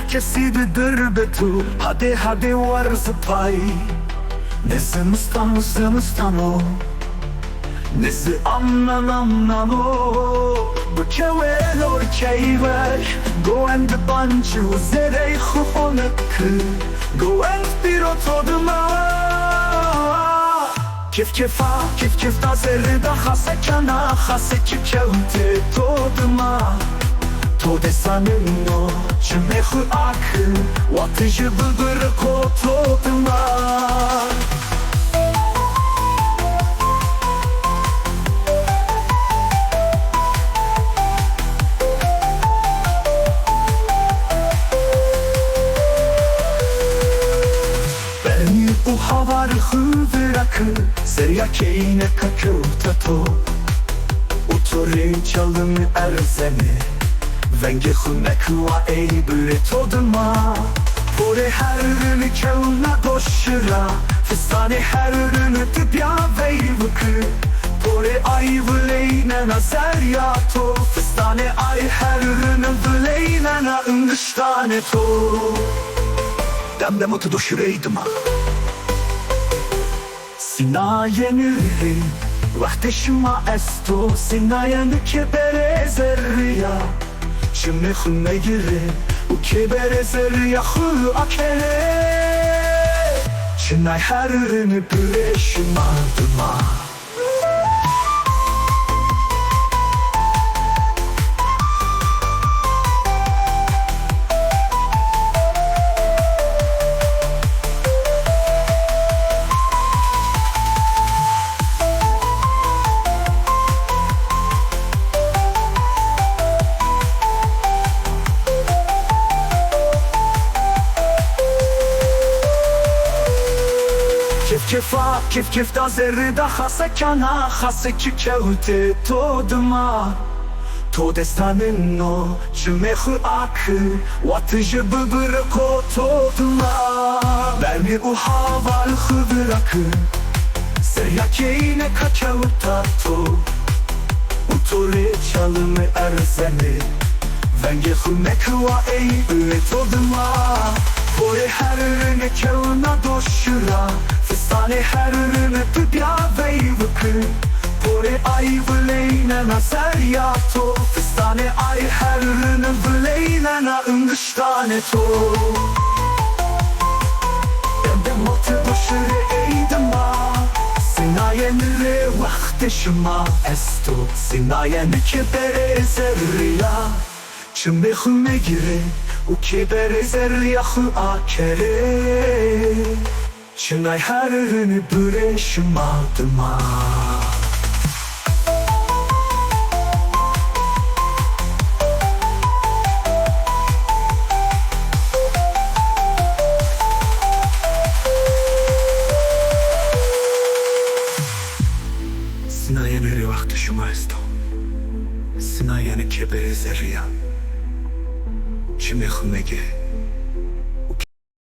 kesidir betu. Hadi var zıpay. Nesi mıstan o. Nesi amnan o. Bu kevel or keyver. Go and bancu zerey xufonek. Go and pirotodma. Kif da zerre da hase kana. Hase kevte todma. To desanino çmehu akı. Watıcı bıbır kotodma. Bu havar hıvırakı Zerya keyne kakıvtato Utori çalın erzemi Venge hünekua eybüre toduma Pore herrünü kevna doşıra Fistane herrünü tibya veyvıkı Pore ay vleynena zeryato Fistane ay herrünü vleynena ınıştane to Demdem otu doşıreydıma Sinayenü Vahteşma esto Sinayenü kebere zerriya Şimdi hünne gire U kebere zerriya hü akere Çinay herrini büreşima dıma Kif da zerre da hase kana Hase ki kevte todma To destanın o Cümehu akı Watıcı bıbırı kotodma Vermi u haval hıvırakı Zerya keyne kakevtato Utore çalımı erzemi Venge hünekua eybüre todma Pore herrine kevna doşıra Fistane herrine tibya veyvıkı Pore ay vleynena zeryato Fistane ay herrine vleynena ınıştane to Demdem otu doşıre eydima Sinayenire vahteşma esto Sinayenü kebere zerriya Çimbe hüme gire U kebere zerriya hü akere Çınay herrini büreşima dıma Sinayenire vahteşma esto Sinayenü kebere zerriya Çimbe hüme gire